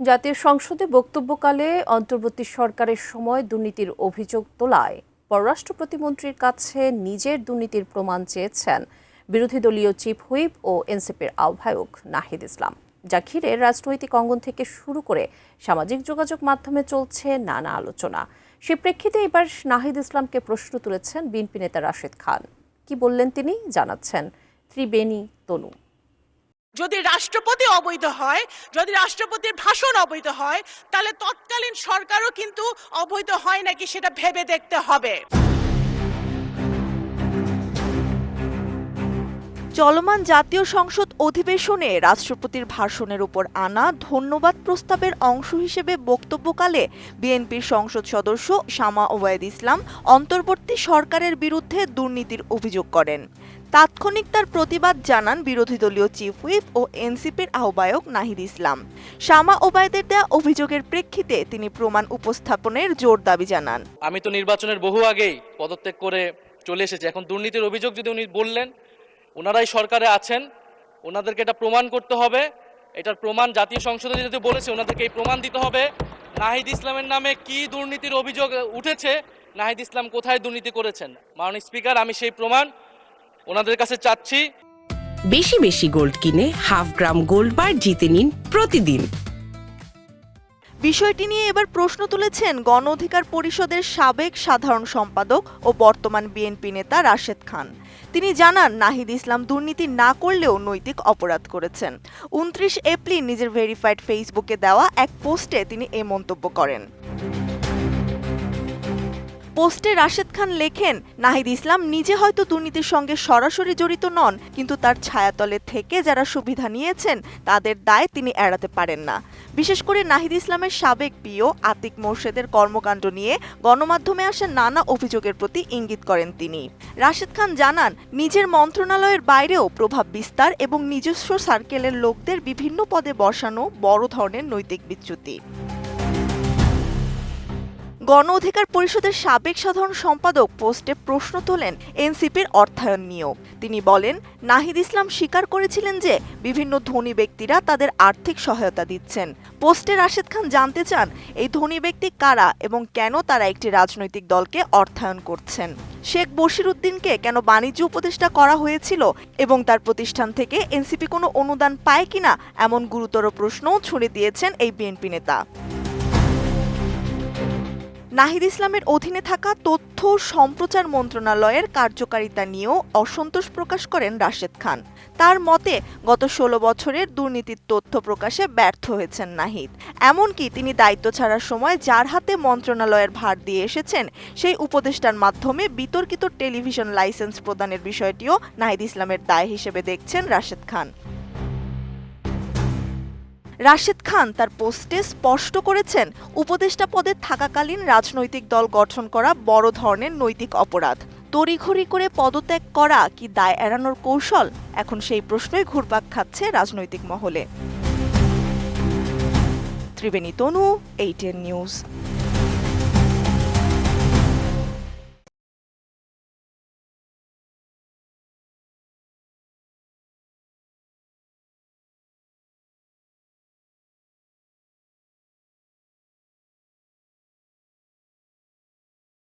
জাতীয় সংসদে বক্তব্যকালে অন্তর্বর্তী সরকারের সময় দুর্নীতির অভিযোগ তোলায় পররাষ্ট্র প্রতিমন্ত্রীর কাছে নিজের দুর্নীতির প্রমাণ চেয়েছেন বিরোধী দলীয় চিফ হুইপ ও এনসিপির আহ্বায়ক নাহিদ ইসলাম, যা ঘিরে রাজনৈতিক অঙ্গন থেকে শুরু করে সামাজিক যোগাযোগ মাধ্যমে চলছে নানা আলোচনা। সে প্রেক্ষিতে এবার নাহিদ ইসলামকে প্রশ্ন তুলেছেন বিএনপি নেতা রাশেদ খান। কি বললেন তিনি, জানাচ্ছেন ত্রিবেণী তনু। যদি রাষ্ট্রপতি অবৈধ হয়, যদি রাষ্ট্রপতির ভাষণ অবৈধ হয়, তাহলে তৎকালীন সরকারও কিন্তু অবৈধ হয় নাকি সেটা ভেবে দেখতে হবে। চলমান জাতীয় সংসদ অধিবেশনে রাষ্ট্রপতির ভাষণের উপর আনা ধন্যবাদ প্রস্তাবের অংশ হিসেবে বক্তব্যকালে বিএনপির সংসদ সদস্য শামা ওবায়দ ইসলাম অন্তর্বর্তী সরকারের বিরুদ্ধে দুর্নীতির অভিযোগ করেন। তাৎক্ষণিক তার প্রতিবাদ জানান বিরোধী দলীয় চিফ হুইপ ও এনসিপির আহ্বায়ক নাহিদ ইসলাম। শামা ওবায়দের দেয়া অভিযোগের প্রেক্ষিতে তিনি প্রমাণ উপস্থাপনের জোর দাবি জানান। আমি তো নির্বাচনের বহু আগেই পদত্যাগ করে চলে এসেছি, এখন দুর্নীতির অভিযোগ যদি উনি বললেন, ওনারাই সরকারে আছেন, ওনাদেরকে এটা প্রমাণ করতে হবে। এটার প্রমাণ জাতীয় সংসদে যদি বলেছে, ওনাদেরকে এই প্রমাণ দিতে হবে নাহিদ ইসলামের নামে কি দুর্নীতির অভিযোগ উঠেছে, নাহিদ ইসলাম কোথায় দুর্নীতি করেছেন। মাননীয় স্পিকার, আমি সেই প্রমাণ ওনাদের কাছে চাচ্ছি। বেশি বেশি গোল্ড কিনে হাফ গ্রাম গোল্ড বার জিতে নিন প্রতিদিন। বিষয়টি নিয়ে এবার প্রশ্ন তুলেছেন গণ অধিকার পরিষদের সাবেক সাধারণ সম্পাদক ও বর্তমান বিএনপি নেতা রাশেদ খান। তিনি জানান, নাহিদ ইসলাম দুর্নীতি না করলেও নৈতিক অপরাধ করেছেন। 29 এপ্রিল নিজের ভেরিফাইড ফেসবুকে দেওয়া এক পোস্টে তিনি এই মন্তব্য করেন। পোস্টে রাশেদ খান লেখেন, নাহিদ ইসলাম নিজে হয়তো দুর্নীতির সঙ্গে সরাসরি জড়িত নন, কিন্তু তার ছায়াতলে থেকে যারা সুবিধা নিয়েছেন তাদের দায় তিনি এড়াতে পারেন না। বিশেষ করে নাহিদ ইসলামের সাবেক পিও আতিক মোর্শেদের কর্মকাণ্ড নিয়ে গণমাধ্যমে আসা নানা অভিযোগের প্রতি ইঙ্গিত করেন তিনি। রাশেদ খান জানান, নিজের মন্ত্রণালয়ের বাইরেও প্রভাব বিস্তার এবং নিজস্ব সার্কেলের লোকদের বিভিন্ন পদে বসানো বড় ধরনের নৈতিক বিচ্যুতি। গণ অধিকার পরিষদের সাবেক সাধারণ সম্পাদক পোস্টে প্রশ্ন তোলেন এনসিপির অর্থায়ন নিয়েও। তিনি বলেন, নাহিদ ইসলাম স্বীকার করেছিলেন যে বিভিন্ন ধনী ব্যক্তিরা তাদের আর্থিক সহায়তা দিচ্ছেন। পোস্টে রাশেদ খান জানতে চান, এই ধনী ব্যক্তি কারা এবং কেন তারা একটি রাজনৈতিক দলকে অর্থায়ন করছেন। শেখ বশিরউদ্দিনকে কেন বাণিজ্য উপদেষ্টা করা হয়েছিল এবং তার প্রতিষ্ঠান থেকে এনসিপি কোনো অনুদান পায় কিনা, এমন গুরুতর প্রশ্নও ছুড়ে দিয়েছেন এই বিএনপি নেতা। নাহিদ ইসলামের অধীনে থাকা তথ্য সম্প্রচার মন্ত্রণালয়ের কার্যকারিতা নিয়েও অসন্তোষ প্রকাশ করেন রাশেদ খান। তার মতে, গত 16 বছরের দুর্নীতির তথ্য প্রকাশে ব্যর্থ হয়েছেন নাহিদ। এমনকি তিনি দায়িত্ব ছাড়ার সময় যার হাতে মন্ত্রণালয়ের ভার দিয়ে এসেছেন, সেই উপদেষ্টার মাধ্যমে বিতর্কিত টেলিভিশন লাইসেন্স প্রদানের বিষয়টিও নাহিদ ইসলামের দায় হিসেবে দেখছেন রাশেদ খান। রাশেদ খান তার পোস্টে স্পষ্ট করেছেন, উপদেষ্টা পদে থাকাকালীন রাজনৈতিক দল গঠন করা বড় ধরনের নৈতিক অপরাধ। তড়িঘড়ি করে পদত্যাগ করা কি দায় এড়ানোর কৌশল? এখন সেই প্রশ্নই ঘুরপাক খাচ্ছে রাজনৈতিক মহলে। ত্রিবেণী তনু, ATN নিউজ।